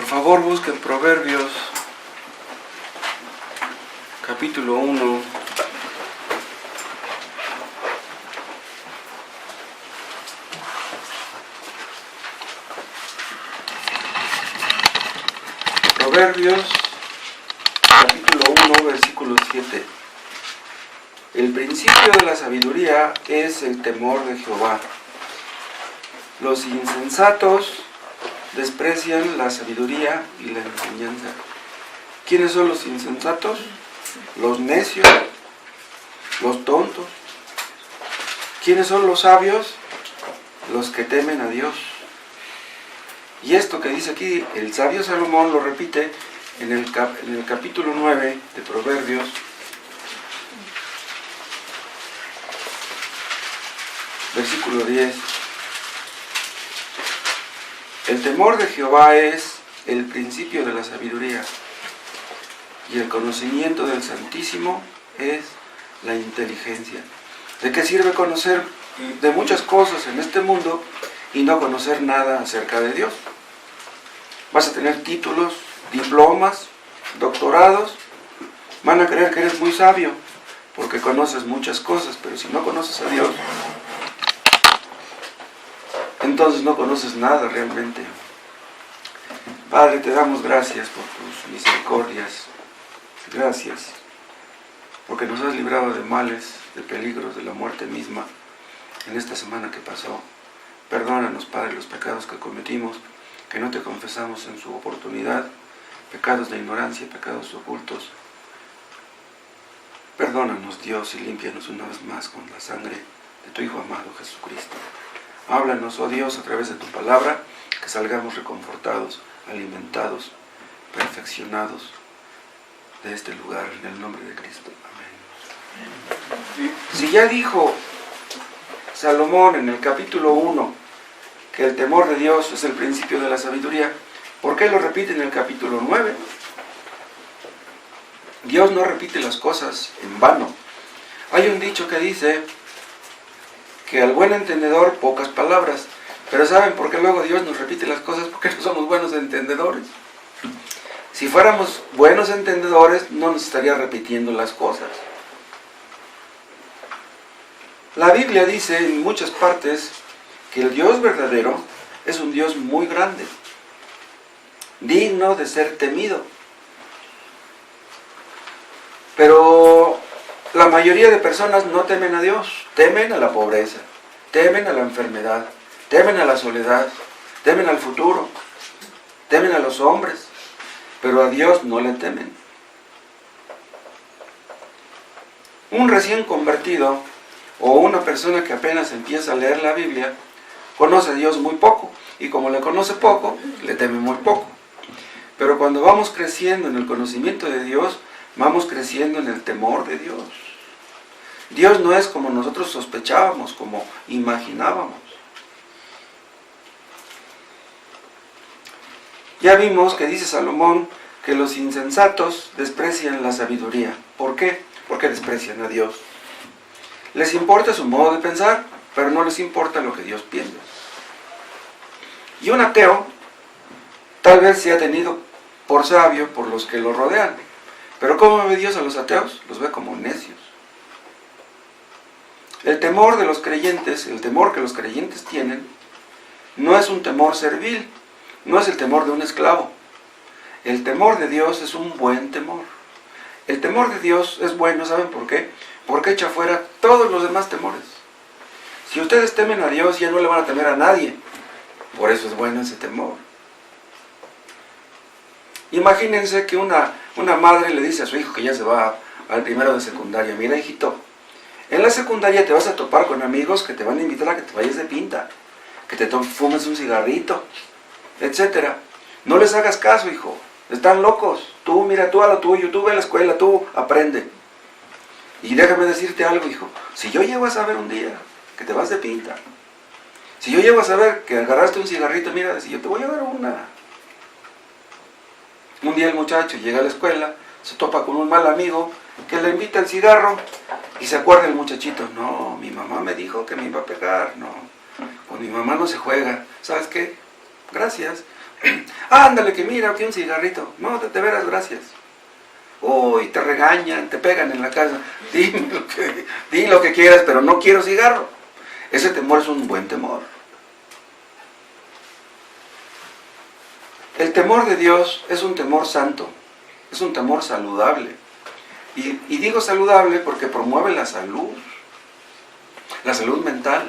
favor, busquen Proverbios, capítulo 1. Proverbios, capítulo 1, versículo 7. El principio de la sabiduría es el temor de Jehová. Los insensatos desprecian la sabiduría y la enseñanza. ¿Quiénes son los insensatos? Los necios, los tontos. ¿Quiénes son los sabios? Los que temen a Dios. Y esto que dice aquí, el sabio Salomón lo repite en el capítulo 9 de Proverbios, versículo 10. El temor de Jehová es el principio de la sabiduría, y el conocimiento del Santísimo es la inteligencia. ¿De qué sirve conocer de muchas cosas en este mundo y no conocer nada acerca de Dios? Vas a tener títulos, diplomas, doctorados, van a creer que eres muy sabio porque conoces muchas cosas, pero si no conoces a Dios, entonces no conoces nada realmente. Padre, te damos gracias por tus misericordias. Gracias porque nos has librado de males, de peligros, de la muerte misma en esta semana que pasó. Perdónanos, Padre, los pecados que cometimos, que no te confesamos en su oportunidad, pecados de ignorancia, pecados ocultos. Perdónanos, Dios, y límpianos una vez más con la sangre de tu Hijo amado Jesucristo. Háblanos, oh Dios, a través de tu palabra, que salgamos reconfortados, alimentados, perfeccionados de este lugar, en el nombre de Cristo. Amén. Si ya dijo Salomón en el capítulo 1 que el temor de Dios es el principio de la sabiduría, ¿por qué lo repite en el capítulo 9? Dios no repite las cosas en vano. Hay un dicho que dice que al buen entendedor pocas palabras, pero ¿saben por qué luego Dios nos repite las cosas? Porque no somos buenos entendedores. Si fuéramos buenos entendedores, no nos estaría repitiendo las cosas. La Biblia dice en muchas partes que el Dios verdadero es un Dios muy grande, digno de ser temido. Pero la mayoría de personas no temen a Dios, temen a la pobreza, temen a la enfermedad, temen a la soledad, temen al futuro, temen a los hombres, pero a Dios no le temen. Un recién convertido o una persona que apenas empieza a leer la Biblia conoce a Dios muy poco, y como le conoce poco, le teme muy poco. Pero cuando vamos creciendo en el conocimiento de Dios, vamos creciendo en el temor de Dios. Dios no es como nosotros sospechábamos, como imaginábamos. Ya vimos que dice Salomón que los insensatos desprecian la sabiduría. ¿Por qué? Porque desprecian a Dios. Les importa su modo de pensar, pero no les importa lo que Dios piensa. Y un ateo tal vez se ha tenido por sabio por los que lo rodean. Pero ¿cómo ve Dios a los ateos? Los ve como necios. El temor de los creyentes, el temor que los creyentes tienen, no es un temor servil, no es el temor de un esclavo. El temor de Dios es un buen temor. El temor de Dios es bueno, ¿saben por qué? Porque echa fuera todos los demás temores. Si ustedes temen a Dios, ya no le van a temer a nadie. Por eso es bueno ese temor. Imagínense que una madre le dice a su hijo que ya se va al primero de secundaria: mira, hijito, en la secundaria te vas a topar con amigos que te van a invitar a que te vayas de pinta, que te fumes un cigarrito, etc. No les hagas caso, hijo, están locos. Tú, mira, tú a lo tuyo, tú ve a la escuela, tú aprende. Y déjame decirte algo, hijo, si yo llego a saber un día que te vas de pinta, si yo llego a saber que agarraste un cigarrito, mira, si yo te voy a dar una. Un día el muchacho llega a la escuela, se topa con un mal amigo que le invita al cigarro y se acuerda el muchachito: no, mi mamá me dijo que me iba a pegar, no, con mi mamá no se juega. ¿Sabes qué? Gracias, Ándale, que mira, que un cigarrito. No, de veras, gracias. Uy, te regañan, te pegan en la casa. Di lo que quieras, pero no quiero cigarro. Ese temor es un buen temor. El temor de Dios es un temor santo, es un temor saludable. Y digo saludable porque promueve la salud mental,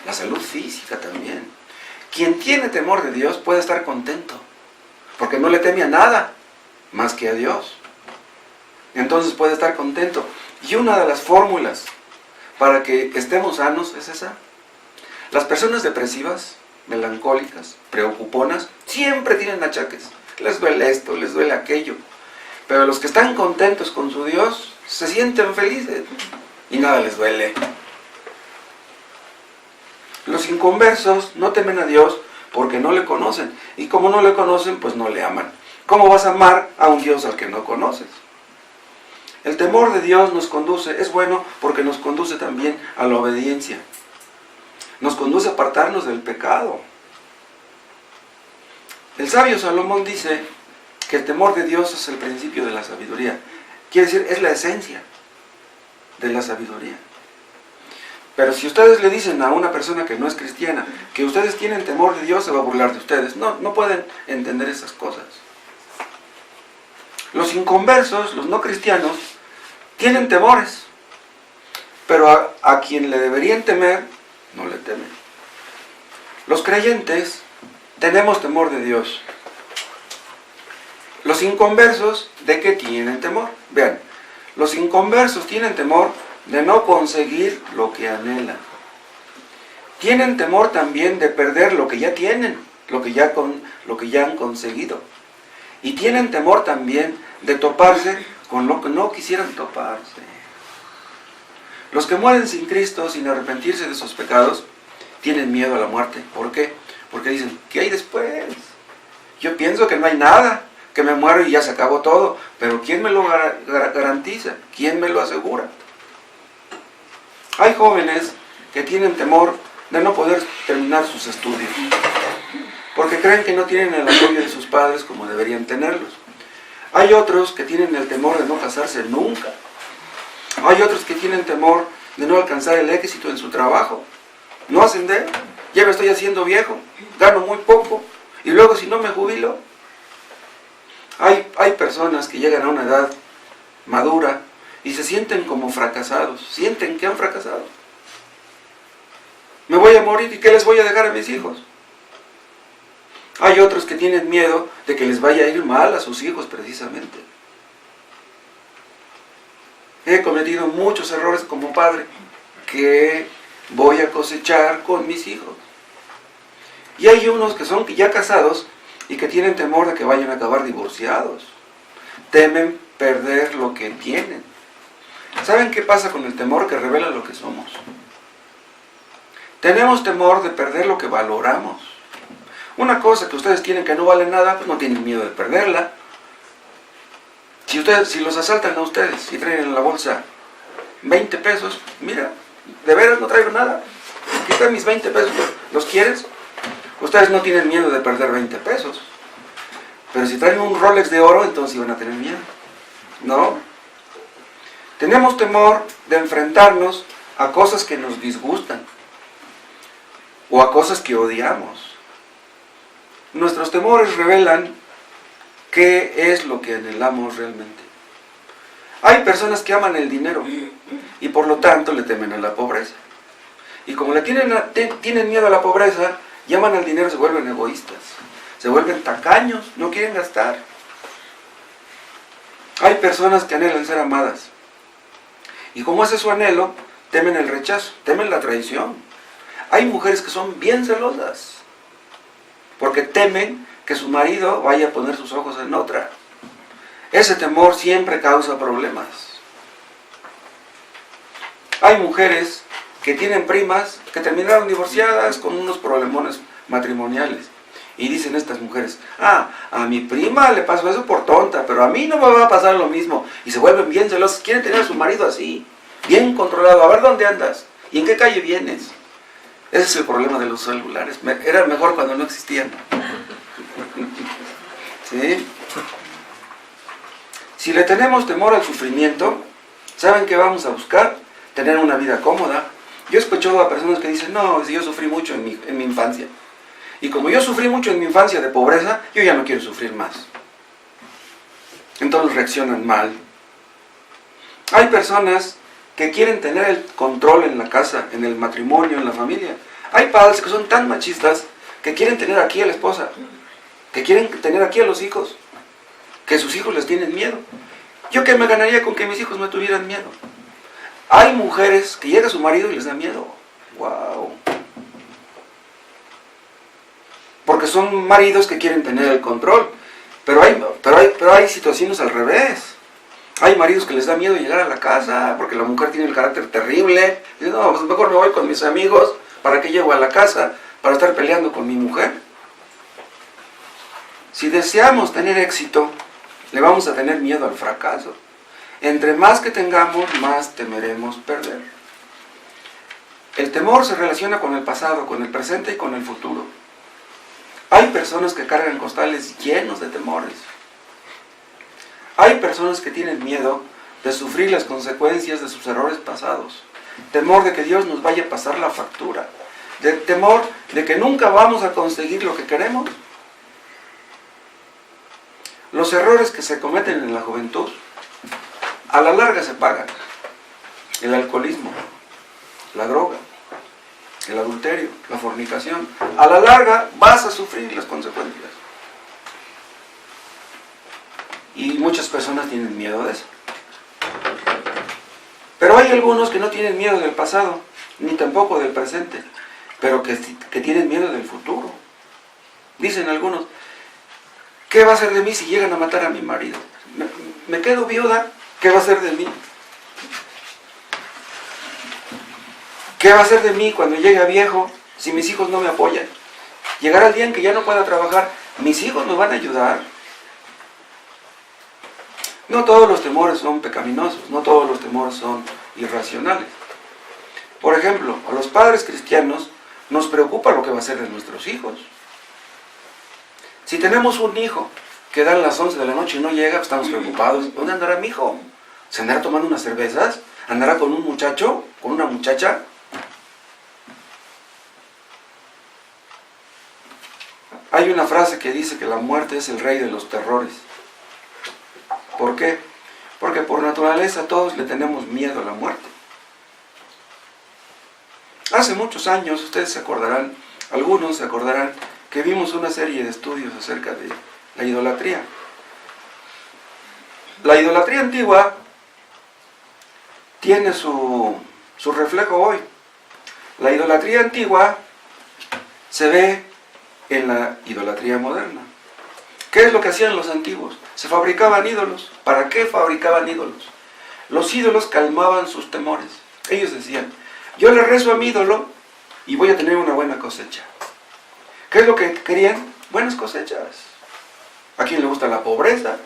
la salud física también. Quien tiene temor de Dios puede estar contento, porque no le teme a nada más que a Dios. Entonces puede estar contento. Y una de las fórmulas para que estemos sanos es esa. Las personas depresivas, melancólicas, preocuponas, siempre tienen achaques. Les duele esto, les duele aquello. Pero los que están contentos con su Dios, se sienten felices y nada les duele. Los inconversos no temen a Dios porque no le conocen. Y como no le conocen, pues no le aman. ¿Cómo vas a amar a un Dios al que no conoces? El temor de Dios nos conduce, es bueno porque nos conduce también a la obediencia. Nos conduce a apartarnos del pecado. El sabio Salomón dice que el temor de Dios es el principio de la sabiduría. Quiere decir, es la esencia de la sabiduría. Pero si ustedes le dicen a una persona que no es cristiana que ustedes tienen temor de Dios, se va a burlar de ustedes. No pueden entender esas cosas. Los inconversos, los no cristianos, tienen temores, pero a quien le deberían temer, no le temen. Los creyentes tenemos temor de Dios. Los inconversos, ¿de qué tienen temor? Vean, los inconversos tienen temor de no conseguir lo que anhelan. Tienen temor también de perder lo que ya tienen, lo que ya han conseguido. Y tienen temor también de toparse con lo que no quisieran toparse. Los que mueren sin Cristo, sin arrepentirse de sus pecados, tienen miedo a la muerte. ¿Por qué? Porque dicen, ¿qué hay después? Yo pienso que no hay nada, que me muero y ya se acabó todo. Pero ¿quién me lo garantiza? ¿Quién me lo asegura? Hay jóvenes que tienen temor de no poder terminar sus estudios, porque creen que no tienen el apoyo de sus padres como deberían tenerlos. Hay otros que tienen el temor de no casarse nunca. Hay otros que tienen temor de no alcanzar el éxito en su trabajo, no ascender. Ya me estoy haciendo viejo, gano muy poco, y luego si no me jubilo. Hay personas que llegan a una edad madura y se sienten como fracasados, sienten que han fracasado. Me voy a morir y ¿qué les voy a dejar a mis hijos? Hay otros que tienen miedo de que les vaya a ir mal a sus hijos precisamente. He cometido muchos errores como padre que voy a cosechar con mis hijos. Y hay unos que son ya casados y que tienen temor de que vayan a acabar divorciados. Temen perder lo que tienen. ¿Saben qué pasa con el temor? Que revela lo que somos. Tenemos temor de perder lo que valoramos. Una cosa que ustedes tienen que no vale nada, pues no tienen miedo de perderla. Si los asaltan a ustedes y traen en la bolsa 20 pesos, mira, de veras no traigo nada. Aquí están mis 20 pesos, ¿los quieres? Ustedes no tienen miedo de perder 20 pesos. Pero si traen un Rolex de oro, entonces iban a tener miedo. ¿No? Tenemos temor de enfrentarnos a cosas que nos disgustan o a cosas que odiamos. Nuestros temores revelan qué es lo que anhelamos realmente. Hay personas que aman el dinero y por lo tanto le temen a la pobreza. Y como le tienen miedo a la pobreza, llaman al dinero y se vuelven egoístas, se vuelven tacaños, no quieren gastar. Hay personas que anhelan ser amadas. Y como ese es su anhelo, temen el rechazo, temen la traición. Hay mujeres que son bien celosas, porque temen que su marido vaya a poner sus ojos en otra. Ese temor siempre causa problemas. Hay mujeres que tienen primas que terminaron divorciadas con unos problemones matrimoniales. Y dicen estas mujeres, a mi prima le pasó eso por tonta, pero a mí no me va a pasar lo mismo. Y se vuelven bien celosas, quieren tener a su marido así, bien controlado. A ver dónde andas y en qué calle vienes. Ese es el problema de los celulares. Era mejor cuando no existían. ¿Sí? Si le tenemos temor al sufrimiento, ¿saben qué vamos a buscar? Tener una vida cómoda. Yo he escuchado a personas que dicen, no, yo sufrí mucho en mi infancia. Y como yo sufrí mucho en mi infancia de pobreza, yo ya no quiero sufrir más. Entonces reaccionan mal. Hay personas que quieren tener el control en la casa, en el matrimonio, en la familia. Hay padres que son tan machistas que quieren tener aquí a la esposa, que quieren tener aquí a los hijos, que sus hijos les tienen miedo. ¿Yo qué me ganaría con que mis hijos me tuvieran miedo? Hay mujeres que llega su marido y les da miedo. ¡Wow! Porque son maridos que quieren tener el control. Pero hay situaciones al revés. Hay maridos que les da miedo llegar a la casa porque la mujer tiene el carácter terrible. Dicen, no, pues mejor me voy con mis amigos. ¿Para qué llego a la casa? ¿Para estar peleando con mi mujer? Si deseamos tener éxito, le vamos a tener miedo al fracaso. Entre más que tengamos, más temeremos perder. El temor se relaciona con el pasado, con el presente y con el futuro. Hay personas que cargan costales llenos de temores. Hay personas que tienen miedo de sufrir las consecuencias de sus errores pasados. Temor de que Dios nos vaya a pasar la factura. Temor de que nunca vamos a conseguir lo que queremos. Los errores que se cometen en la juventud, a la larga se pagan. El alcoholismo, la droga, el adulterio, la fornicación. A la larga vas a sufrir las consecuencias. Y muchas personas tienen miedo de eso. Pero hay algunos que no tienen miedo del pasado, ni tampoco del presente, pero que tienen miedo del futuro. Dicen algunos, ¿qué va a ser de mí si llegan a matar a mi marido? Me quedo viuda, ¿qué va a ser de mí? ¿Qué va a ser de mí cuando llegue a viejo si mis hijos no me apoyan? Llegará el día en que ya no pueda trabajar, ¿mis hijos me van a ayudar? No todos los temores son pecaminosos, no todos los temores son irracionales. Por ejemplo, a los padres cristianos nos preocupa lo que va a ser de nuestros hijos. Si tenemos un hijo que dan las 11 de la noche y no llega, pues estamos preocupados. ¿Dónde andará mi hijo? ¿Se andará tomando unas cervezas? ¿Andará con un muchacho? ¿Con una muchacha? Hay una frase que dice que la muerte es el rey de los terrores. ¿Por qué? Porque por naturaleza todos le tenemos miedo a la muerte. Hace muchos años, ustedes se acordarán, algunos se acordarán, que vimos una serie de estudios acerca de la idolatría. La idolatría antigua tiene su reflejo hoy. La idolatría antigua se ve en la idolatría moderna. ¿Qué es lo que hacían los antiguos? Se fabricaban ídolos. ¿Para qué fabricaban ídolos? Los ídolos calmaban sus temores. Ellos decían, yo le rezo a mi ídolo y voy a tener una buena cosecha. ¿Qué es lo que querían? Buenas cosechas. ¿A quién le gusta la pobreza?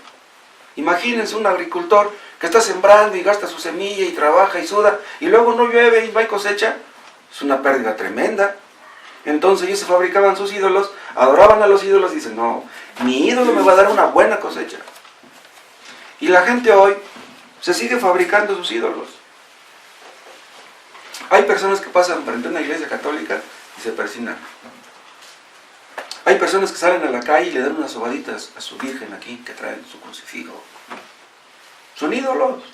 Imagínense un agricultor que está sembrando y gasta su semilla y trabaja y suda y luego no llueve y no hay cosecha. Es una pérdida tremenda. Entonces ellos se fabricaban sus ídolos, adoraban a los ídolos y dicen, no, mi ídolo me va a dar una buena cosecha. Y la gente hoy se sigue fabricando sus ídolos. Hay personas que pasan frente a una iglesia católica y se persignan. Hay personas que salen a la calle y le dan unas sobaditas a su virgen aquí, que traen su crucifijo. Son ídolos.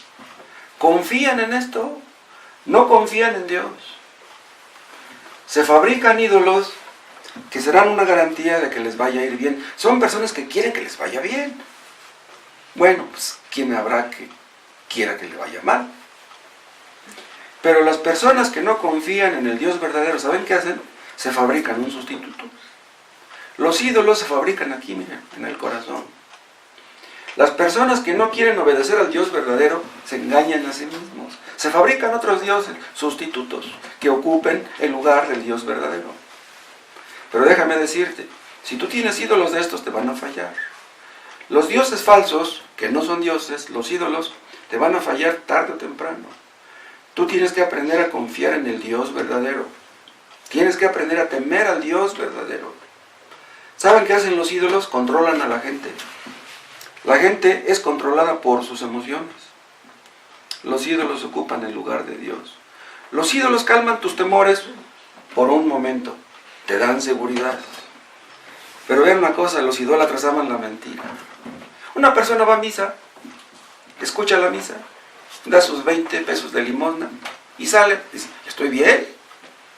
¿Confían en esto? No confían en Dios. Se fabrican ídolos que serán una garantía de que les vaya a ir bien. Son personas que quieren que les vaya bien. Bueno, pues ¿quién habrá que quiera que le vaya mal? Pero las personas que no confían en el Dios verdadero, ¿saben qué hacen? Se fabrican un sustituto. Los ídolos se fabrican aquí, miren, en el corazón. Las personas que no quieren obedecer al Dios verdadero se engañan a sí mismos. Se fabrican otros dioses, sustitutos, que ocupen el lugar del Dios verdadero. Pero déjame decirte, si tú tienes ídolos de estos, te van a fallar. Los dioses falsos, que no son dioses, los ídolos, te van a fallar tarde o temprano. Tú tienes que aprender a confiar en el Dios verdadero. Tienes que aprender a temer al Dios verdadero. ¿Saben qué hacen los ídolos? Controlan a la gente. La gente es controlada por sus emociones. Los ídolos ocupan el lugar de Dios. Los ídolos calman tus temores por un momento. Te dan seguridad. Pero vean una cosa, los idólatras aman la mentira. Una persona va a misa, escucha la misa, da sus 20 pesos de limosna y sale. Dice, estoy bien,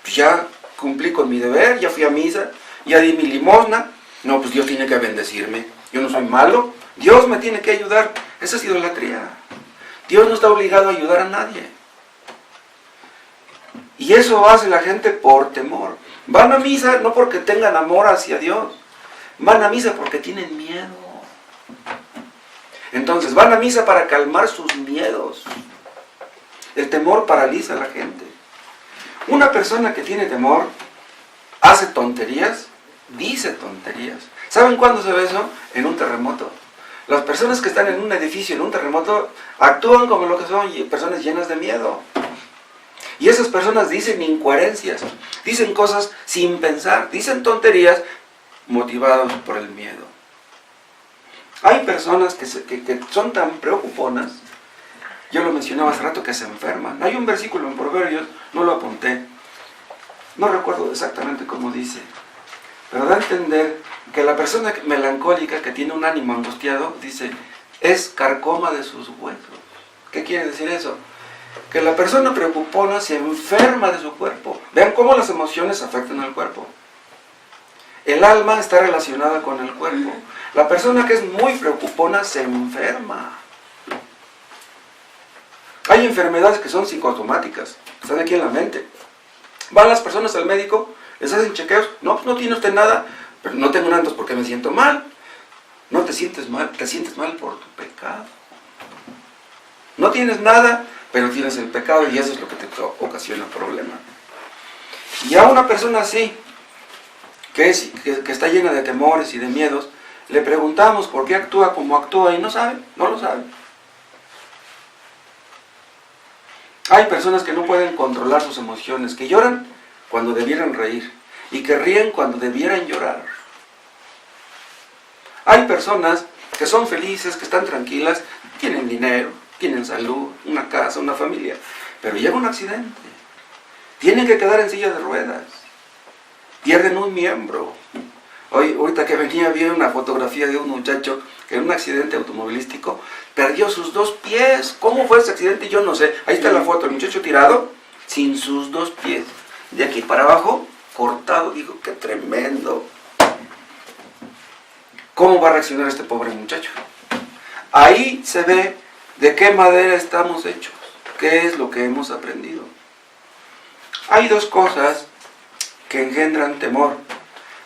pues ya cumplí con mi deber, ya fui a misa, ya di mi limosna. No, pues Dios tiene que bendecirme. Yo no soy malo, Dios me tiene que ayudar. Esa es idolatría. Dios no está obligado a ayudar a nadie. Y eso hace la gente por temor. Van a misa no porque tengan amor hacia Dios. Van a misa porque tienen miedo. Entonces van a misa para calmar sus miedos. El temor paraliza a la gente. Una persona que tiene temor hace tonterías, dice tonterías. ¿Saben cuándo se ve eso? En un terremoto. Las personas que están en un edificio, en un terremoto, actúan como lo que son personas llenas de miedo. Y esas personas dicen incoherencias, dicen cosas sin pensar, dicen tonterías motivados por el miedo. Hay personas que son tan preocuponas, yo lo mencionaba hace rato, que se enferman. Hay un versículo en Proverbios, no lo apunté, no recuerdo exactamente cómo dice, pero da a entender que la persona melancólica que tiene un ánimo angustiado, dice, es carcoma de sus huesos. ¿Qué quiere decir eso? Que la persona preocupona se enferma de su cuerpo. Vean cómo las emociones afectan al cuerpo. El alma está relacionada con el cuerpo. La persona que es muy preocupona se enferma. Hay enfermedades que son psicosomáticas, están aquí en la mente. Van las personas al médico, les hacen chequeos, no, pues no tiene usted nada, pero no tengo nada, porque me siento mal. No te sientes mal, te sientes mal por tu pecado. No tienes nada, pero tienes el pecado y eso es lo que te ocasiona el problema. Y a una persona así, que está llena de temores y de miedos, le preguntamos por qué actúa como actúa y no sabe, no lo sabe. Hay personas que no pueden controlar sus emociones, que lloran cuando debieran reír y que ríen cuando debieran llorar. Hay personas que son felices, que están tranquilas, tienen dinero, tienen salud, una casa, una familia, pero llega un accidente, tienen que quedar en silla de ruedas, pierden un miembro. Ahorita que venía vi una fotografía de un muchacho que en un accidente automovilístico perdió sus 2 pies. ¿Cómo fue ese accidente? Yo no sé. Ahí está la foto, el muchacho tirado sin sus 2 pies, de aquí para abajo cortado. Digo, qué tremendo. ¿Cómo va a reaccionar este pobre muchacho? Ahí se ve de qué madera estamos hechos, qué es lo que hemos aprendido. Hay 2 cosas que engendran temor,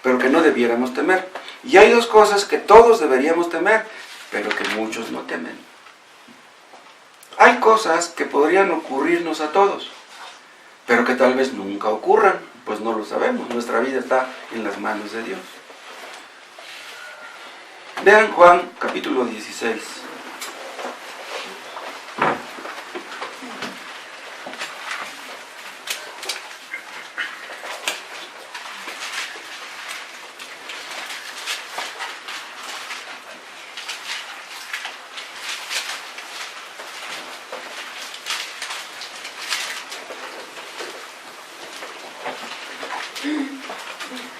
pero que no debiéramos temer. Y hay 2 cosas que todos deberíamos temer, pero que muchos no temen. Hay cosas que podrían ocurrirnos a todos, pero que tal vez nunca ocurran, pues no lo sabemos. Nuestra vida está en las manos de Dios. Vean Juan capítulo 16.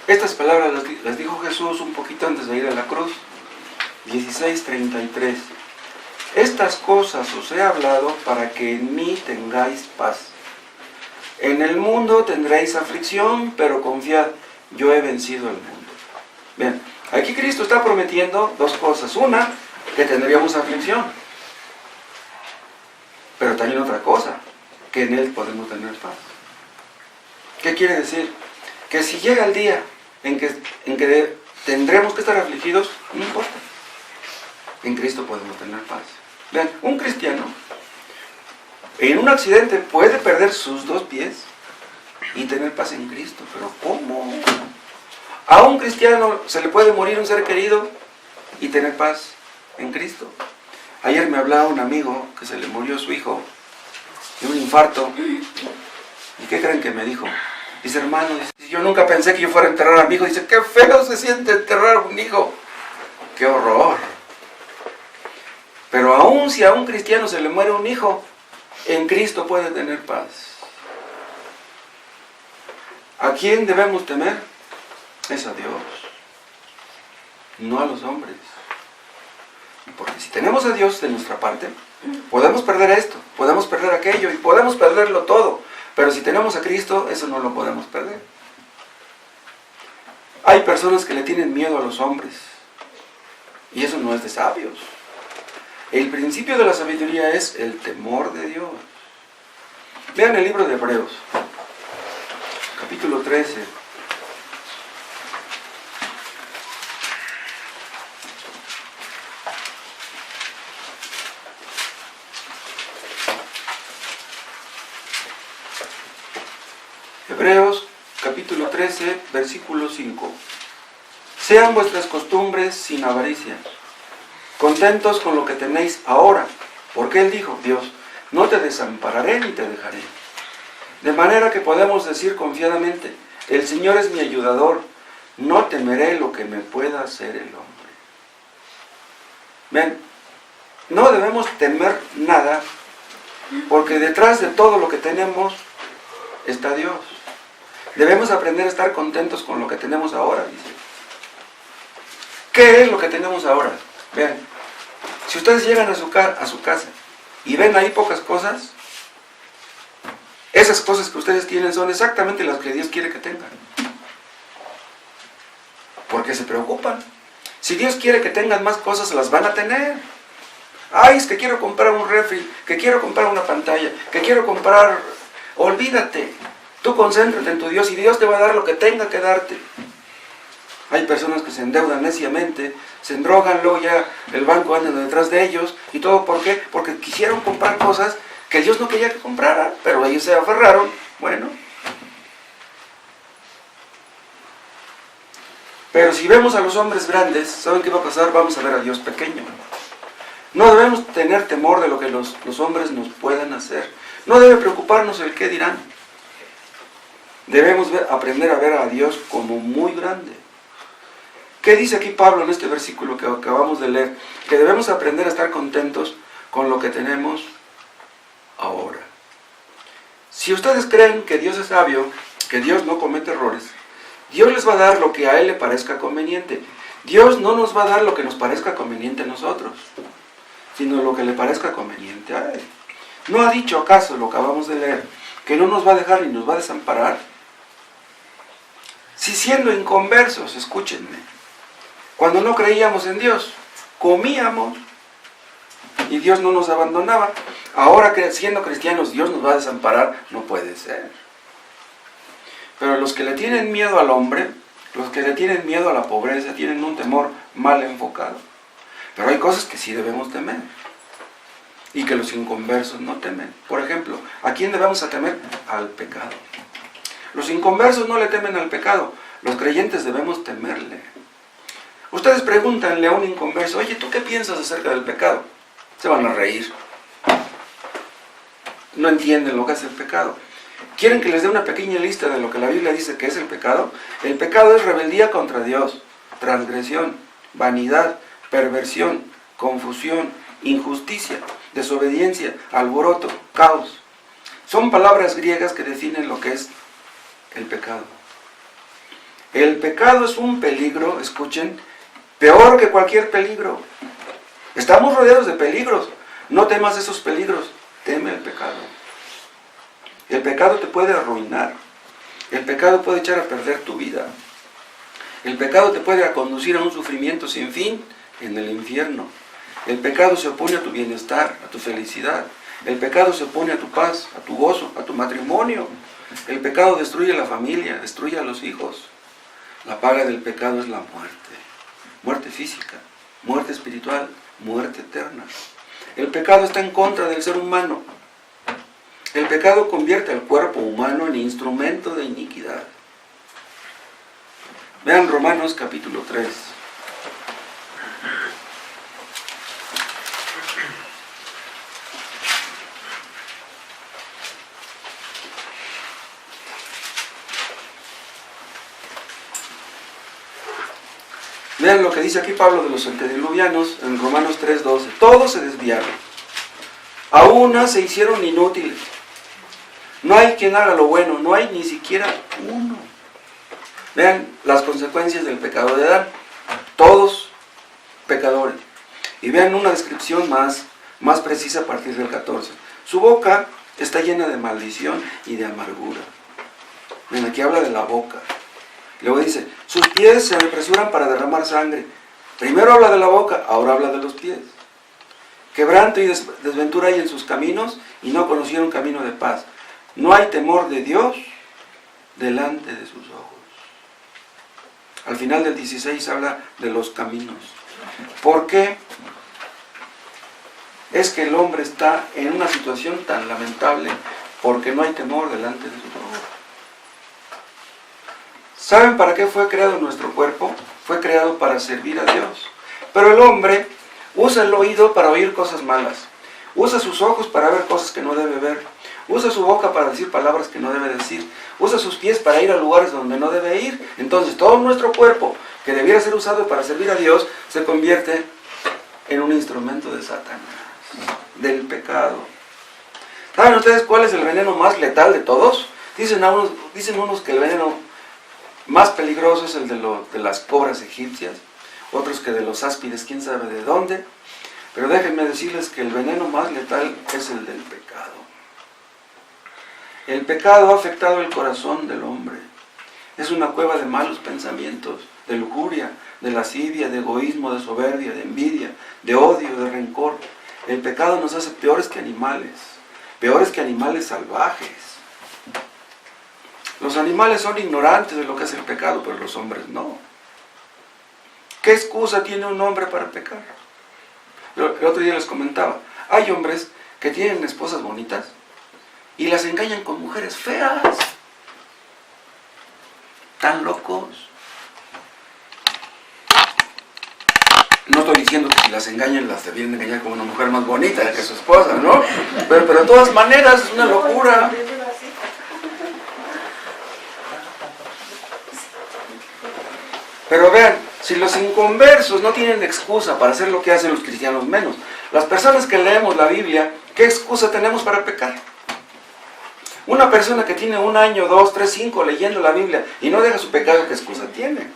Estas palabras las dijo Jesús un poquito antes de ir a la cruz. 16:33. Estas cosas os he hablado para que en mí tengáis paz. En el mundo tendréis aflicción, pero confiad, yo he vencido al mundo. Bien, aquí Cristo está prometiendo 2 cosas. Una, que tendríamos aflicción. Pero también otra cosa, que en Él podemos tener paz. ¿Qué quiere decir? Que si llega el día en que tendremos que estar afligidos, no importa. En Cristo podemos tener paz. Vean, un cristiano en un accidente puede perder sus 2 pies y tener paz en Cristo. ¿Pero cómo? A un cristiano se le puede morir un ser querido y tener paz en Cristo. Ayer me hablaba un amigo que se le murió su hijo de un infarto. ¿Y qué creen que me dijo? Dice, hermano, dice, yo nunca pensé que yo fuera a enterrar a mi hijo. Dice, qué feo se siente enterrar a un hijo. ¡Qué horror! Pero aún si a un cristiano se le muere un hijo, en Cristo puede tener paz. ¿A quién debemos temer? Es a Dios, no a los hombres. Porque si tenemos a Dios de nuestra parte, podemos perder esto, podemos perder aquello y podemos perderlo todo. Pero si tenemos a Cristo, eso no lo podemos perder. Hay personas que le tienen miedo a los hombres. Y eso no es de sabios. El principio de la sabiduría es el temor de Dios. Vean el libro de Hebreos, capítulo 13. Hebreos capítulo 13, versículo 5. Sean vuestras costumbres sin avaricia, contentos con lo que tenéis ahora, porque Él dijo, Dios, no te desampararé ni te dejaré. De manera que podemos decir confiadamente, el Señor es mi ayudador, no temeré lo que me pueda hacer el hombre. Ven, no debemos temer nada, porque detrás de todo lo que tenemos está Dios. Debemos aprender a estar contentos con lo que tenemos ahora, dice. ¿Qué es lo que tenemos ahora? Vean, si ustedes llegan a su casa y ven ahí pocas cosas, esas cosas que ustedes tienen son exactamente las que Dios quiere que tengan. Porque se preocupan. Si Dios quiere que tengan más cosas, las van a tener. Ay, es que quiero comprar un refri, que quiero comprar una pantalla, que quiero comprar... Olvídate. Tú concéntrate en tu Dios y Dios te va a dar lo que tenga que darte. Hay personas que se endeudan neciamente, se endrogan, luego ya el banco anda detrás de ellos. ¿Y todo por qué? Porque quisieron comprar cosas que Dios no quería que compraran, pero ellos se aferraron. Bueno. Pero si vemos a los hombres grandes, ¿saben qué va a pasar? Vamos a ver a Dios pequeño. No debemos tener temor de lo que los hombres nos puedan hacer. No debe preocuparnos el qué dirán. Debemos aprender a ver a Dios como muy grande. ¿Qué dice aquí Pablo en este versículo que acabamos de leer? Que debemos aprender a estar contentos con lo que tenemos ahora. Si ustedes creen que Dios es sabio, que Dios no comete errores, Dios les va a dar lo que a Él le parezca conveniente. Dios no nos va a dar lo que nos parezca conveniente a nosotros, sino lo que le parezca conveniente a Él. ¿No ha dicho acaso, lo acabamos de leer, que no nos va a dejar ni nos va a desamparar? Si siendo inconversos, escúchenme, cuando no creíamos en Dios, comíamos y Dios no nos abandonaba. Ahora que siendo cristianos Dios nos va a desamparar, no puede ser. Pero los que le tienen miedo al hombre, los que le tienen miedo a la pobreza, tienen un temor mal enfocado. Pero hay cosas que sí debemos temer y que los inconversos no temen. Por ejemplo, ¿a quién debemos temer? Al pecado. Los inconversos no le temen al pecado, los creyentes debemos temerle. Ustedes pregúntanle a un inconverso, oye, ¿tú qué piensas acerca del pecado? Se van a reír. No entienden lo que es el pecado. ¿Quieren que les dé una pequeña lista de lo que la Biblia dice que es el pecado? El pecado es rebeldía contra Dios, transgresión, vanidad, perversión, confusión, injusticia, desobediencia, alboroto, caos. Son palabras griegas que definen lo que es el pecado. El pecado es un peligro, escuchen, peor que cualquier peligro. Estamos rodeados de peligros. No temas esos peligros, teme el pecado. El pecado te puede arruinar. El pecado puede echar a perder tu vida. El pecado te puede conducir a un sufrimiento sin fin en el infierno. El pecado se opone a tu bienestar, a tu felicidad. El pecado se opone a tu paz, a tu gozo, a tu matrimonio. El pecado destruye la familia, destruye a los hijos. La paga del pecado es la muerte. Muerte física, muerte espiritual, muerte eterna. El pecado está en contra del ser humano. El pecado convierte al cuerpo humano en instrumento de iniquidad. Vean Romanos capítulo 3. Vean lo que dice aquí Pablo de los antediluvianos en Romanos 3:12. Todos se desviaron. A una se hicieron inútiles. No hay quien haga lo bueno, no hay ni siquiera uno. Vean las consecuencias del pecado de Adán. Todos pecadores. Y vean una descripción más precisa a partir del 14. Su boca está llena de maldición y de amargura. Ven, aquí habla de la boca. Luego dice, sus pies se apresuran para derramar sangre. Primero habla de la boca, ahora habla de los pies. Quebranto y desventura hay en sus caminos y no conocieron camino de paz. No hay temor de Dios delante de sus ojos. Al final del 16 habla de los caminos. ¿Por qué es que el hombre está en una situación tan lamentable? Porque no hay temor delante de sus ojos. ¿Saben para qué fue creado nuestro cuerpo? Fue creado para servir a Dios. Pero el hombre usa el oído para oír cosas malas. Usa sus ojos para ver cosas que no debe ver. Usa su boca para decir palabras que no debe decir. Usa sus pies para ir a lugares donde no debe ir. Entonces todo nuestro cuerpo, que debiera ser usado para servir a Dios, se convierte en un instrumento de Satanás, del pecado. ¿Saben ustedes cuál es el veneno más letal de todos? Dicen unos que el veneno más peligroso es el de las cobras egipcias, otros que de los áspides, quién sabe de dónde. Pero déjenme decirles que el veneno más letal es el del pecado. El pecado ha afectado el corazón del hombre. Es una cueva de malos pensamientos, de lujuria, de lascivia, de egoísmo, de soberbia, de envidia, de odio, de rencor. El pecado nos hace peores que animales salvajes. Los animales son ignorantes de lo que es el pecado, pero los hombres no. ¿Qué excusa tiene un hombre para pecar? El otro día les comentaba, hay hombres que tienen esposas bonitas y las engañan con mujeres feas. Tan locos. No estoy diciendo que si las engañan, las debieran engañar con una mujer más bonita que su esposa, ¿no? Pero de todas maneras es una locura. Pero vean, si los inconversos no tienen excusa para hacer lo que hacen los cristianos, menos. Las personas que leemos la Biblia, ¿qué excusa tenemos para pecar? Una persona que tiene 1 año, 2, 3, 5 leyendo la Biblia y no deja su pecado, ¿qué excusa tiene?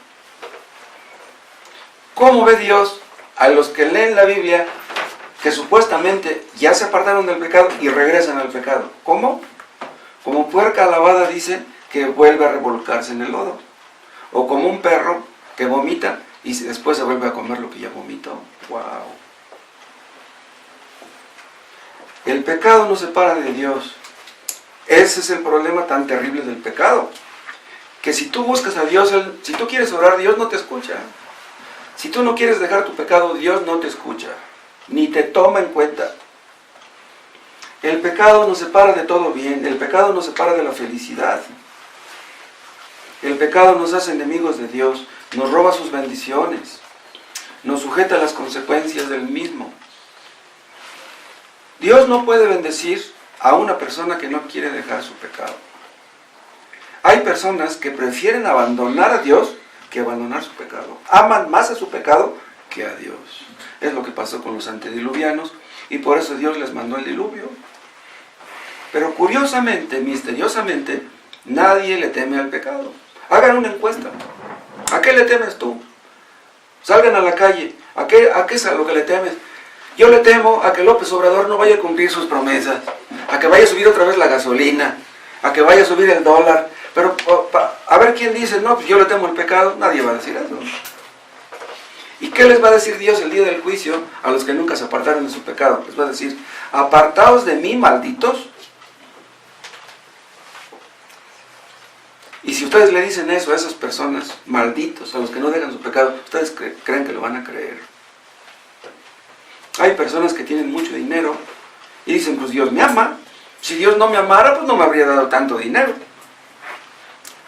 ¿Cómo ve Dios a los que leen la Biblia que supuestamente ya se apartaron del pecado y regresan al pecado? ¿Cómo? Como puerca lavada dice que vuelve a revolcarse en el lodo. O como un perro que vomita y después se vuelve a comer lo que ya vomitó. ¡Wow! El pecado nos separa de Dios. Ese es el problema tan terrible del pecado. Que si tú buscas a Dios, si tú quieres orar, Dios no te escucha. Si tú no quieres dejar tu pecado, Dios no te escucha. Ni te toma en cuenta. El pecado nos separa de todo bien. El pecado nos separa de la felicidad. El pecado nos hace enemigos de Dios. Nos roba sus bendiciones. Nos sujeta a las consecuencias del mismo. Dios no puede bendecir a una persona que no quiere dejar su pecado. Hay personas que prefieren abandonar a Dios que abandonar su pecado. Aman más a su pecado que a Dios. Es lo que pasó con los antediluvianos y por eso Dios les mandó el diluvio. Pero curiosamente, misteriosamente, nadie le teme al pecado. Hagan una encuesta. ¿A qué le temes tú? Salgan a la calle. ¿A qué es a lo que le temes? Yo le temo a que López Obrador no vaya a cumplir sus promesas, a que vaya a subir otra vez la gasolina, a que vaya a subir el dólar. Pero a ver quién dice, no, pues yo le temo al pecado. Nadie va a decir eso. ¿Y qué les va a decir Dios el día del juicio a los que nunca se apartaron de su pecado? Les va a decir, apartaos de mí, malditos. Y si ustedes le dicen eso a esas personas, malditos, a los que no dejan su pecado, ustedes creen que lo van a creer. Hay personas que tienen mucho dinero y dicen, pues Dios me ama. Si Dios no me amara, pues no me habría dado tanto dinero.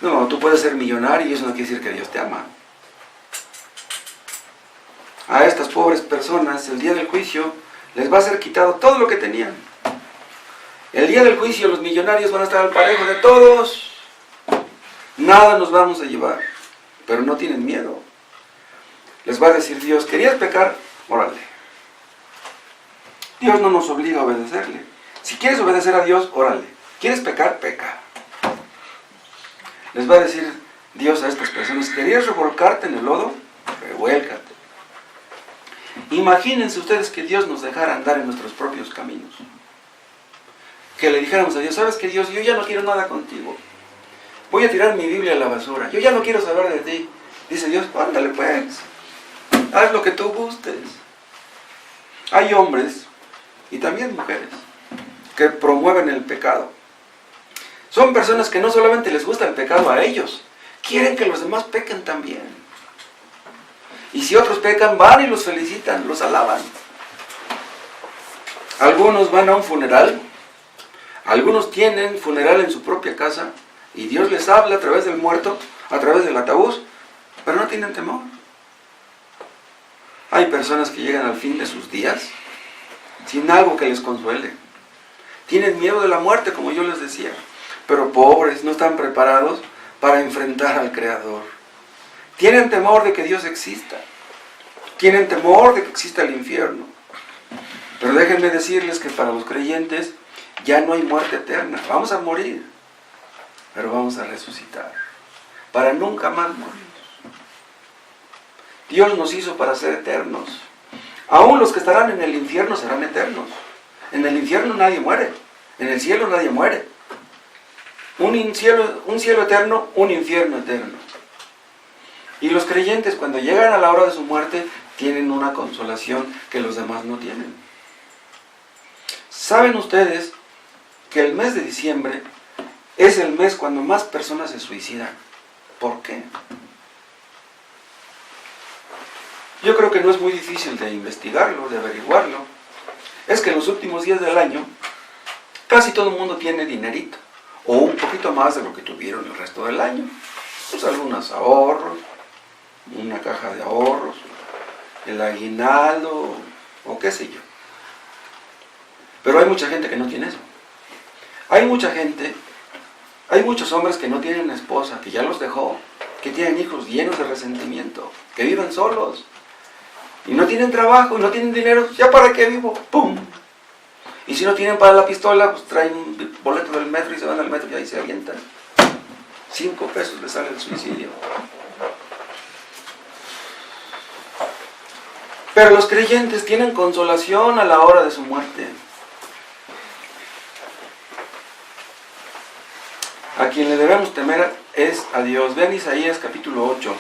No, tú puedes ser millonario y eso no quiere decir que Dios te ama. A estas pobres personas, el día del juicio, les va a ser quitado todo lo que tenían. El día del juicio, los millonarios van a estar al parejo de todos. Nada nos vamos a llevar, pero no tienen miedo. Les va a decir Dios, ¿querías pecar? Órale. Dios no nos obliga a obedecerle. Si quieres obedecer a Dios, órale. ¿Quieres pecar? Peca. Les va a decir Dios a estas personas, ¿querías revolcarte en el lodo? Revuélcate. Imagínense ustedes que Dios nos dejara andar en nuestros propios caminos. Que le dijéramos a Dios, ¿sabes qué, Dios? Yo ya no quiero nada contigo. Voy a tirar mi Biblia a la basura. Yo ya no quiero saber de ti. Dice Dios, ándale pues. Haz lo que tú gustes. Hay hombres, y también mujeres, que promueven el pecado. Son personas que no solamente les gusta el pecado a ellos, quieren que los demás pequen también. Y si otros pecan, van y los felicitan, los alaban. Algunos van a un funeral, algunos tienen funeral en su propia casa, y Dios les habla a través del muerto, a través del ataúd, pero no tienen temor. Hay personas que llegan al fin de sus días sin algo que les consuele. Tienen miedo de la muerte, como yo les decía, pero pobres, no están preparados para enfrentar al Creador. Tienen temor de que Dios exista. Tienen temor de que exista el infierno. Pero déjenme decirles que para los creyentes ya no hay muerte eterna. Vamos a morir, pero vamos a resucitar para nunca más morir. Dios nos hizo para ser eternos. Aún los que estarán en el infierno serán eternos. En el infierno nadie muere. En el cielo nadie muere. Un cielo eterno, un infierno eterno. Y los creyentes, cuando llegan a la hora de su muerte, tienen una consolación que los demás no tienen. ¿Saben ustedes que el mes de diciembre es el mes cuando más personas se suicidan? ¿Por qué? Yo creo que no es muy difícil de investigarlo, de averiguarlo. Es que en los últimos días del año, casi todo el mundo tiene dinerito, o un poquito más de lo que tuvieron el resto del año. Pues algunos ahorros, una caja de ahorros, el aguinaldo, o qué sé yo. Pero hay mucha gente que no tiene eso. Hay mucha gente, hay muchos hombres que no tienen esposa, que ya los dejó, que tienen hijos llenos de resentimiento, que viven solos. Y no tienen trabajo, y no tienen dinero, ¿ya para qué vivo? ¡Pum! Y si no tienen para la pistola, pues traen un boleto del metro y se van al metro y ahí se avientan. 5 pesos les sale el suicidio. Pero los creyentes tienen consolación a la hora de su muerte. A quien le debemos temer es a Dios. Vean Isaías capítulo 8.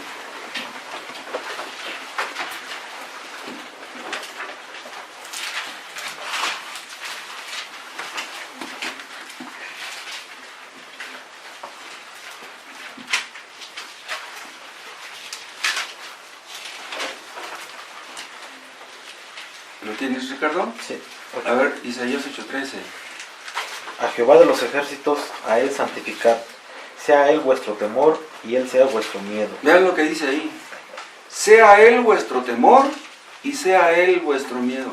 ¿Lo tienes, Ricardo? Sí. A ver, Isaías 8:13. A Jehová de los ejércitos, a él santificad. Sea él vuestro temor y él sea vuestro miedo. Vean lo que dice ahí. Sea él vuestro temor y sea él vuestro miedo.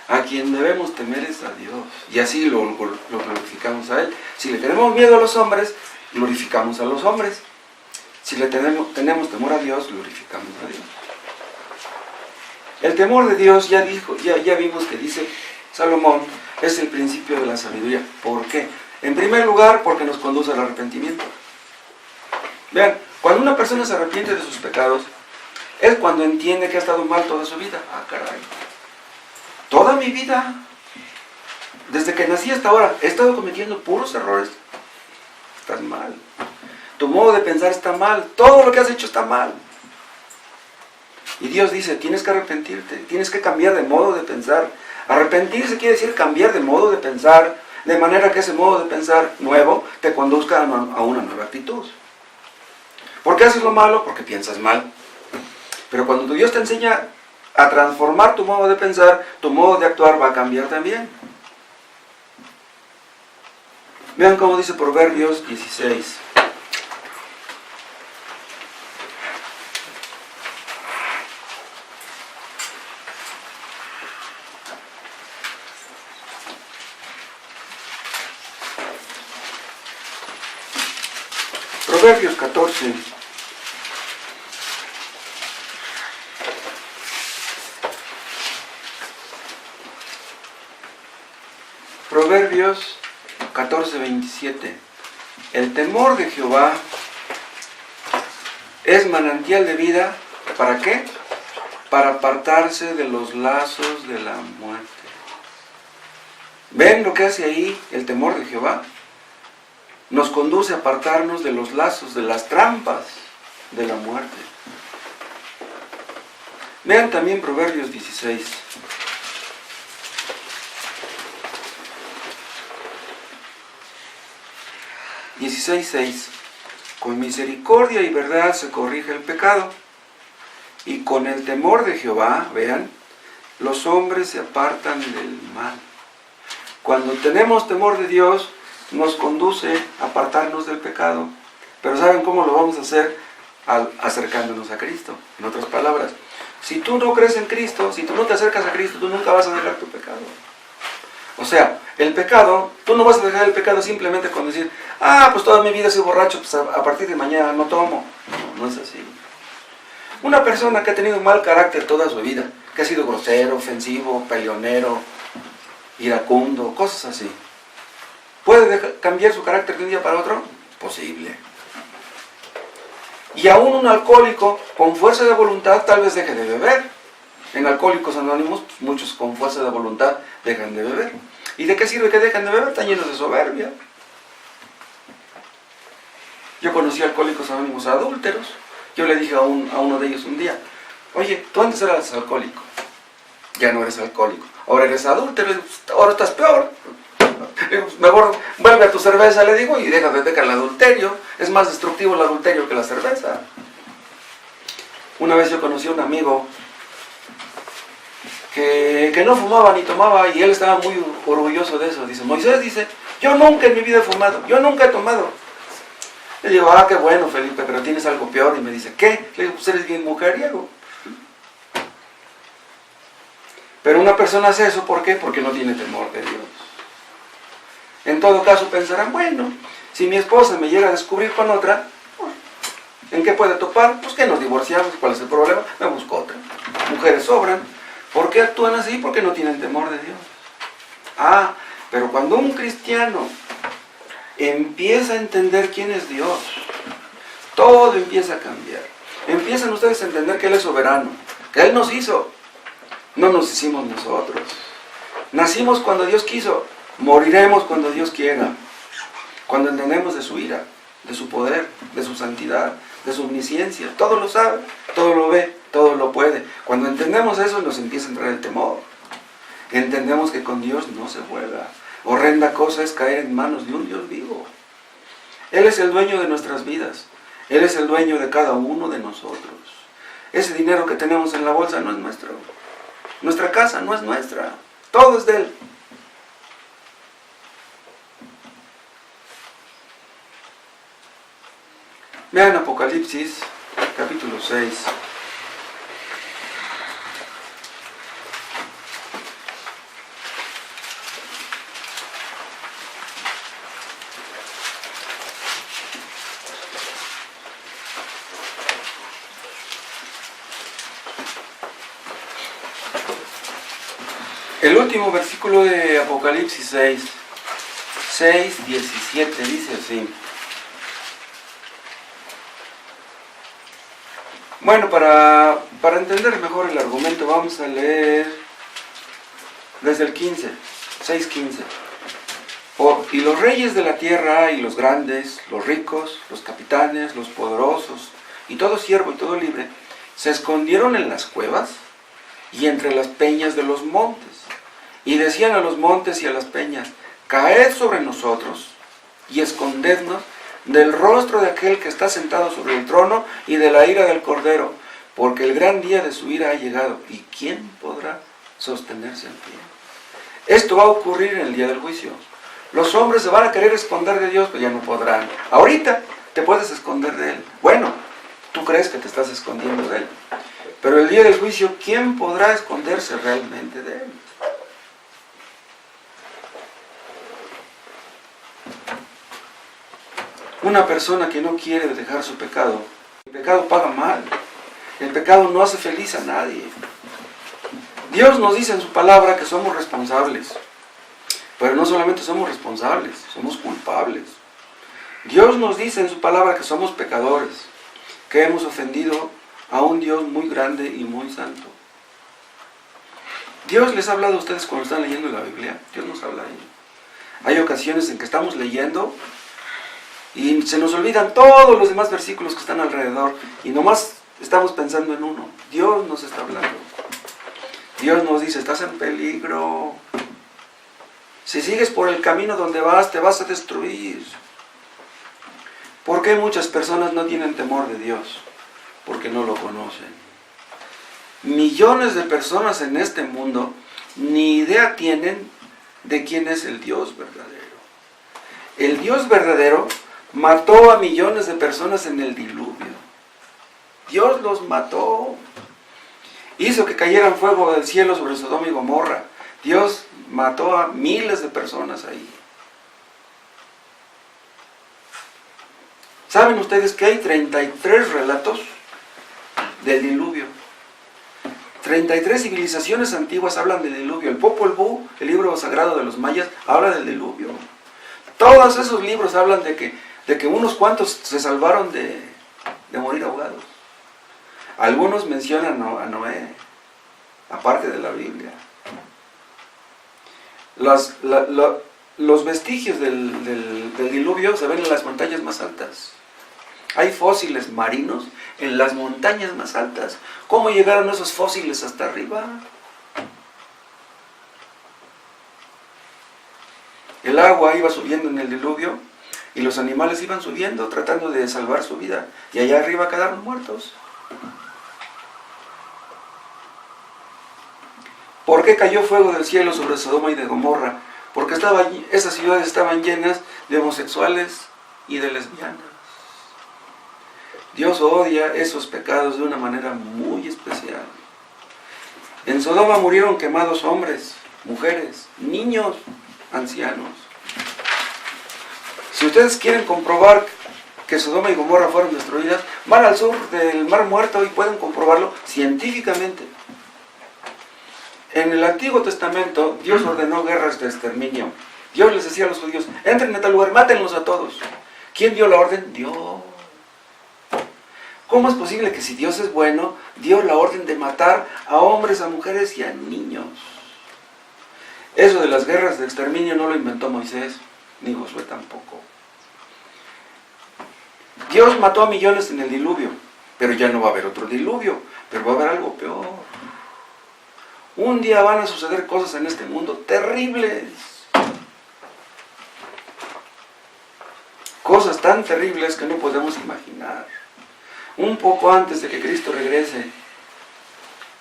A quien debemos temer es a Dios. Y así lo glorificamos a él. Si le tenemos miedo a los hombres, glorificamos a los hombres. Si le tenemos temor a Dios, glorificamos a Dios. El temor de Dios, ya vimos que dice Salomón, es el principio de la sabiduría. ¿Por qué? En primer lugar, porque nos conduce al arrepentimiento. Vean, cuando una persona se arrepiente de sus pecados, es cuando entiende que ha estado mal toda su vida. Ah, caray. Toda mi vida, desde que nací hasta ahora, he estado cometiendo puros errores. Estás mal. Tu modo de pensar está mal. Todo lo que has hecho está mal. Y Dios dice, tienes que arrepentirte, tienes que cambiar de modo de pensar. Arrepentirse quiere decir cambiar de modo de pensar, de manera que ese modo de pensar nuevo te conduzca a una nueva actitud. ¿Por qué haces lo malo? Porque piensas mal. Pero cuando Dios te enseña a transformar tu modo de pensar, tu modo de actuar va a cambiar también. Vean cómo dice Proverbios 16. Proverbios 14. Proverbios 14:27. El temor de Jehová es manantial de vida. ¿Para qué? Para apartarse de los lazos de la muerte. ¿Ven lo que hace ahí el temor de Jehová? Nos conduce a apartarnos de los lazos, de las trampas de la muerte. Vean también Proverbios 16. Con misericordia y verdad se corrige el pecado, y con el temor de Jehová, vean, los hombres se apartan del mal. Cuando tenemos temor de Dios, nos conduce a apartarnos del pecado. Pero ¿saben cómo lo vamos a hacer? Acercándonos a Cristo. En otras palabras, si tú no crees en Cristo, si tú no te acercas a Cristo, tú nunca vas a dejar tu pecado. O sea, el pecado, tú no vas a dejar el pecado simplemente con decir, pues toda mi vida soy borracho, pues a partir de mañana no tomo. No, no es así. Una persona que ha tenido un mal carácter toda su vida, que ha sido grosero, ofensivo, peleonero, iracundo, cosas así, ¿puede cambiar su carácter de un día para otro? Posible. Y aún un alcohólico con fuerza de voluntad tal vez deje de beber. En Alcohólicos Anónimos, pues, muchos con fuerza de voluntad dejan de beber. ¿Y de qué sirve que dejan de beber? Están llenos de soberbia. Yo conocí Alcohólicos Anónimos adúlteros. Yo le dije a uno de ellos un día, oye, tú antes eras alcohólico, ya no eres alcohólico, ahora eres adúltero, ahora estás peor. Mejor vuelve a tu cerveza, le digo, y deja el adulterio. Es más destructivo el adulterio que la cerveza. Una vez yo conocí a un amigo que no fumaba ni tomaba, y él estaba muy orgulloso de eso. Dice, Moisés, dice, yo nunca en mi vida he fumado, yo nunca he tomado. Le digo, qué bueno, Felipe, pero tienes algo peor. Y me dice, ¿qué? Le digo, pues eres bien mujeriego. Pero una persona hace eso, ¿por qué? Porque no tiene temor de Dios. En todo caso pensarán, bueno, si mi esposa me llega a descubrir con otra, ¿en qué puede topar? Pues que nos divorciamos, ¿cuál es el problema? Me busco otra. Mujeres sobran. ¿Por qué actúan así? Porque no tienen temor de Dios. Pero cuando un cristiano empieza a entender quién es Dios, todo empieza a cambiar. Empiezan ustedes a entender que Él es soberano, que Él nos hizo, no nos hicimos nosotros. Nacimos cuando Dios quiso, moriremos cuando Dios quiera. Cuando entendemos de su ira, de su poder, de su santidad, de su omnisciencia, todo lo sabe, todo lo ve, todo lo puede. Cuando entendemos eso, nos empieza a entrar el temor. Entendemos que con Dios no se juega. Horrenda cosa es caer en manos de un Dios vivo. Él es el dueño de nuestras vidas. Él es el dueño de cada uno de nosotros. Ese dinero que tenemos en la bolsa no es nuestro. Nuestra casa no es nuestra. Todo es de Él. Vean Apocalipsis, capítulo 6. El último versículo de Apocalipsis 6:17 dice así. Bueno, para entender mejor el argumento vamos a leer desde el 6:15. Y los reyes de la tierra y los grandes, los ricos, los capitanes, los poderosos y todo siervo y todo libre se escondieron en las cuevas y entre las peñas de los montes. Y decían a los montes y a las peñas, caed sobre nosotros y escondednos del rostro de aquel que está sentado sobre el trono y de la ira del Cordero, porque el gran día de su ira ha llegado. ¿Y quién podrá sostenerse en pie? Esto va a ocurrir en el día del juicio. Los hombres se van a querer esconder de Dios, pero ya no podrán. Ahorita te puedes esconder de Él. Bueno, tú crees que te estás escondiendo de Él. Pero el día del juicio, ¿quién podrá esconderse realmente de Él? Una persona que no quiere dejar su pecado, el pecado paga mal. El pecado no hace feliz a nadie. Dios nos dice en su palabra que somos responsables, Pero no solamente somos responsables, somos culpables. Dios nos dice en su palabra que somos pecadores, que hemos ofendido a un Dios muy grande y muy santo. Dios les ha hablado a ustedes cuando están leyendo la Biblia. Dios nos habla ahí. Hay ocasiones en que estamos leyendo y se nos olvidan todos los demás versículos que están alrededor y nomás estamos pensando en uno. Dios nos está hablando. Dios nos dice, estás en peligro. Si sigues por el camino donde vas, te vas a destruir. ¿Por qué muchas personas no tienen temor de Dios? Porque no lo conocen. Millones de personas en este mundo ni idea tienen de quién es el Dios verdadero. El Dios verdadero mató a millones de personas en el diluvio. Dios los mató. Hizo que cayeran fuego del cielo sobre Sodoma y Gomorra. Dios mató a miles de personas ahí. ¿Saben ustedes que hay 33 relatos del diluvio? 33 civilizaciones antiguas hablan del diluvio. El Popol Vuh, el libro sagrado de los mayas, habla del diluvio. Todos esos libros hablan de que unos cuantos se salvaron de morir ahogados. Algunos mencionan a Noé, aparte de la Biblia. Los vestigios del diluvio se ven en las montañas más altas. Hay fósiles marinos en las montañas más altas. ¿Cómo llegaron esos fósiles hasta arriba? El agua iba subiendo en el diluvio y los animales iban subiendo tratando de salvar su vida. Y allá arriba quedaron muertos. ¿Por qué cayó fuego del cielo sobre Sodoma y de Gomorra? Porque esas ciudades estaban llenas de homosexuales y de lesbianas. Dios odia esos pecados de una manera muy especial. En Sodoma murieron quemados hombres, mujeres, niños, ancianos. Si ustedes quieren comprobar que Sodoma y Gomorra fueron destruidas, van al sur del Mar Muerto y pueden comprobarlo científicamente. En el Antiguo Testamento, Dios ordenó guerras de exterminio. Dios les decía a los judíos, entren a tal lugar, mátenlos a todos. ¿Quién dio la orden? Dios. ¿Cómo es posible que si Dios es bueno, dio la orden de matar a hombres, a mujeres y a niños? Eso de las guerras de exterminio no lo inventó Moisés, ni Josué tampoco. Dios mató a millones en el diluvio, pero ya no va a haber otro diluvio, pero va a haber algo peor. Un día van a suceder cosas en este mundo terribles. Cosas tan terribles que no podemos imaginar. Un poco antes de que Cristo regrese,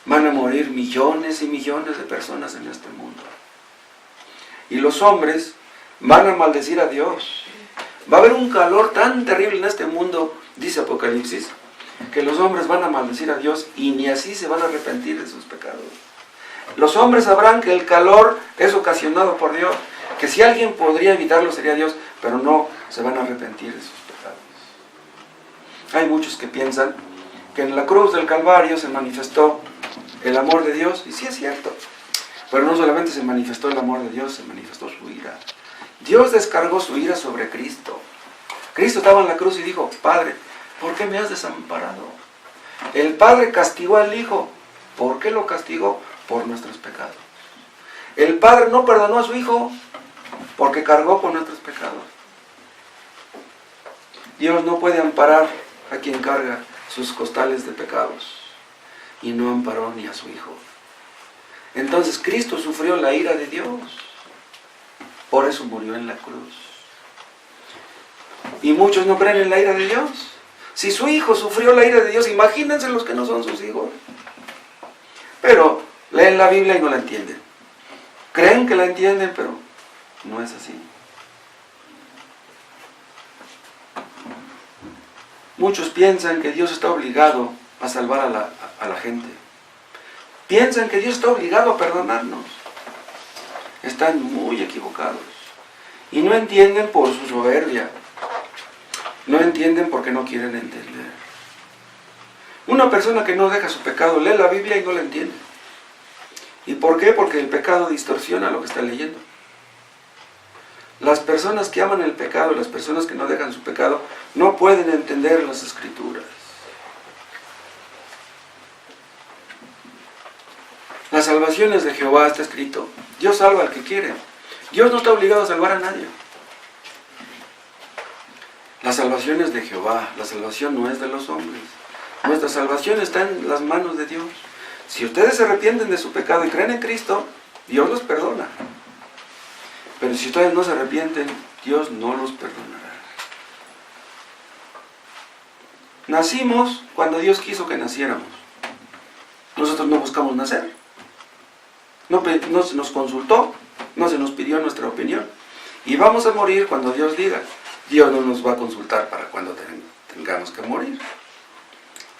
van a morir millones y millones de personas en este mundo. Y los hombres van a maldecir a Dios. Va a haber un calor tan terrible en este mundo, dice Apocalipsis, que los hombres van a maldecir a Dios y ni así se van a arrepentir de sus pecados. Los hombres sabrán que el calor es ocasionado por Dios, que si alguien podría evitarlo sería Dios, pero no se van a arrepentir de sus pecados. Hay muchos que piensan que en la cruz del Calvario se manifestó el amor de Dios, y sí es cierto, pero no solamente se manifestó el amor de Dios, se manifestó su ira. Dios descargó su ira sobre Cristo. Cristo estaba en la cruz y dijo, Padre, ¿por qué me has desamparado? El Padre castigó al Hijo. ¿Por qué lo castigó? Por nuestros pecados. El Padre no perdonó a su Hijo porque cargó con nuestros pecados. Dios no puede amparar a quien carga sus costales de pecados, y no amparó ni a su Hijo. Entonces Cristo sufrió la ira de Dios, por eso murió en la cruz. Y muchos no creen en la ira de Dios. Si su Hijo sufrió la ira de Dios, imagínense los que no son sus hijos. Pero leen la Biblia y no la entienden. Creen que la entienden, pero no es así. Muchos piensan que Dios está obligado a salvar a la gente. Piensan que Dios está obligado a perdonarnos. Están muy equivocados. Y no entienden por su soberbia. No entienden porque no quieren entender. Una persona que no deja su pecado lee la Biblia y no la entiende. ¿Y por qué? Porque el pecado distorsiona lo que está leyendo. Las personas que aman el pecado y las personas que no dejan su pecado no pueden entender las Escrituras. La salvación es de Jehová, está escrito. Dios salva al que quiere. Dios no está obligado a salvar a nadie. La salvación es de Jehová, la salvación no es de los hombres. Nuestra salvación está en las manos de Dios. Si ustedes se arrepienten de su pecado y creen en Cristo, Dios los perdona. Pero si ustedes no se arrepienten, Dios no los perdonará. Nacimos cuando Dios quiso que naciéramos. Nosotros no buscamos nacer. No se nos consultó, no se nos pidió nuestra opinión. Y vamos a morir cuando Dios diga. Dios no nos va a consultar para cuando tengamos que morir.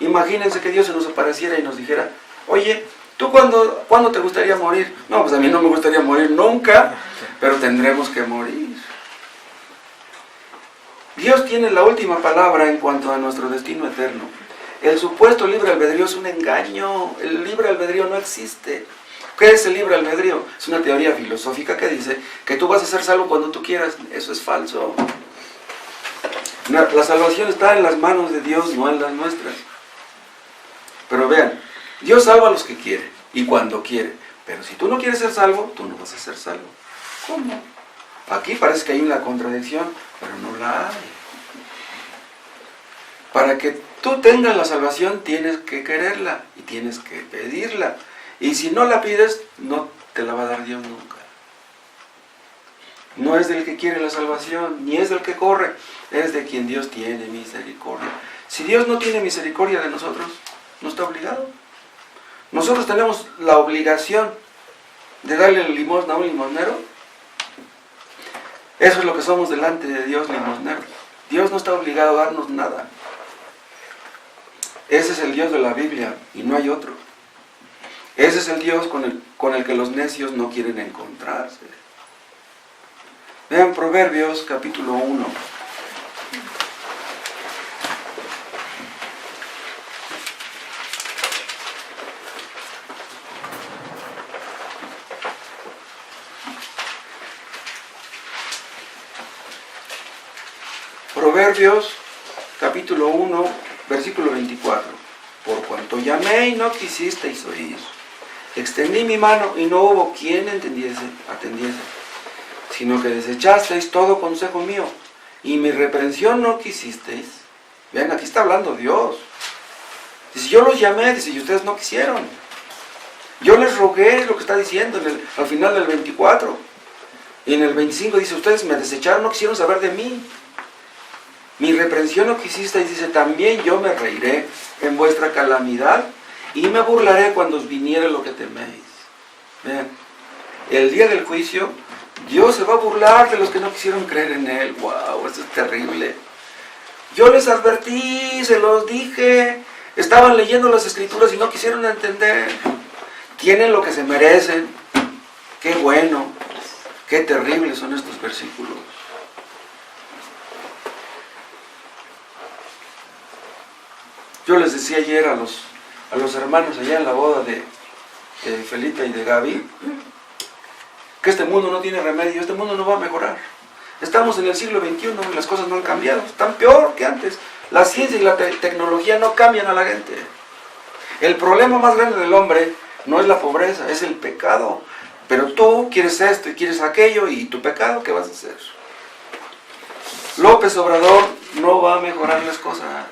Imagínense que Dios se nos apareciera y nos dijera, oye, ¿tú cuándo te gustaría morir? No, pues a mí no me gustaría morir nunca, pero tendremos que morir. Dios tiene la última palabra en cuanto a nuestro destino eterno. El supuesto libre albedrío es un engaño. El libre albedrío no existe. ¿Qué es el libre albedrío? Es una teoría filosófica que dice que tú vas a ser salvo cuando tú quieras. Eso es falso. La salvación está en las manos de Dios, no en las nuestras. Pero vean, Dios salva a los que quiere y cuando quiere. Pero si tú no quieres ser salvo, tú no vas a ser salvo. ¿Cómo? Aquí parece que hay una contradicción, pero no la hay. Para que tú tengas la salvación, tienes que quererla y tienes que pedirla. Y si no la pides, no te la va a dar Dios nunca. No es del que quiere la salvación, ni es del que corre, es de quien Dios tiene misericordia. Si Dios no tiene misericordia de nosotros, no está obligado. Nosotros tenemos la obligación de darle limosna a un limosnero. Eso es lo que somos delante de Dios, limosneros. Dios no está obligado a darnos nada. Ese es el Dios de la Biblia y no hay otro. Ese es el Dios con el que los necios no quieren encontrarse. Vean Proverbios capítulo 1. Proverbios capítulo 1, versículo 24. Por cuanto llamé y no quisisteis oír, extendí mi mano y no hubo quien atendiese, sino que desechasteis todo consejo mío, y mi reprensión no quisisteis. Vean, aquí está hablando Dios. Dice, yo los llamé, dice, y ustedes no quisieron. Yo les rogué, es lo que está diciendo al final del 24. Y en el 25 dice, ustedes me desecharon, no quisieron saber de mí. Mi reprensión no quisisteis, dice, también yo me reiré en vuestra calamidad, y me burlaré cuando os viniere lo que teméis. Vean, el día del juicio, Dios se va a burlar de los que no quisieron creer en Él. ¡Wow! Esto es terrible. Yo les advertí, se los dije. Estaban leyendo las Escrituras y no quisieron entender. Tienen lo que se merecen. ¡Qué bueno! ¡Qué terribles son estos versículos! Yo les decía ayer a los hermanos allá en la boda de Felipe y de Gaby, que este mundo no tiene remedio, este mundo no va a mejorar. Estamos en el siglo XXI y las cosas no han cambiado, están peor que antes. La ciencia y la tecnología no cambian a la gente. El problema más grande del hombre no es la pobreza, es el pecado. Pero tú quieres esto y quieres aquello, y tu pecado, ¿qué vas a hacer? López Obrador no va a mejorar las cosas.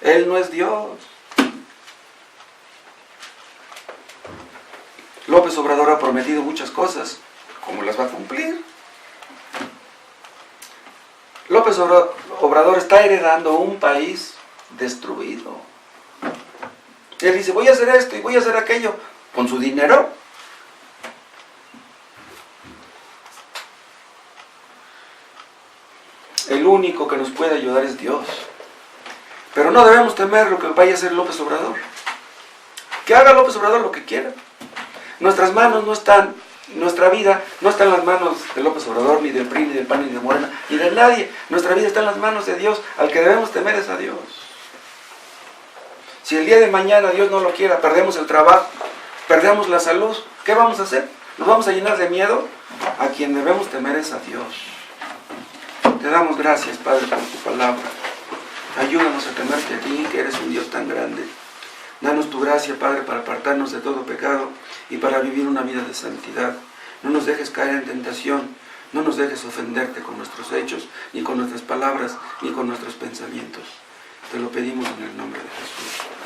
Él no es Dios. López Obrador ha prometido muchas cosas. ¿Cómo las va a cumplir? López Obrador está heredando un país destruido. Él dice, voy a hacer esto y voy a hacer aquello con su dinero. El único que nos puede ayudar es Dios. Pero no debemos temer lo que vaya a hacer López Obrador. Que haga López Obrador lo que quiera. Nuestras manos no están, nuestra vida no está en las manos de López Obrador, ni del PRI, ni del PAN, ni de Morena, ni de nadie. Nuestra vida está en las manos de Dios. Al que debemos temer es a Dios. Si el día de mañana Dios no lo quiera, perdemos el trabajo, perdemos la salud, ¿qué vamos a hacer? ¿Nos vamos a llenar de miedo? A quien debemos temer es a Dios. Te damos gracias, Padre, por tu palabra. Ayúdanos a temerte a ti, que eres un Dios tan grande. Danos tu gracia, Padre, para apartarnos de todo pecado y para vivir una vida de santidad. No nos dejes caer en tentación, no nos dejes ofenderte con nuestros hechos, ni con nuestras palabras, ni con nuestros pensamientos. Te lo pedimos en el nombre de Jesús.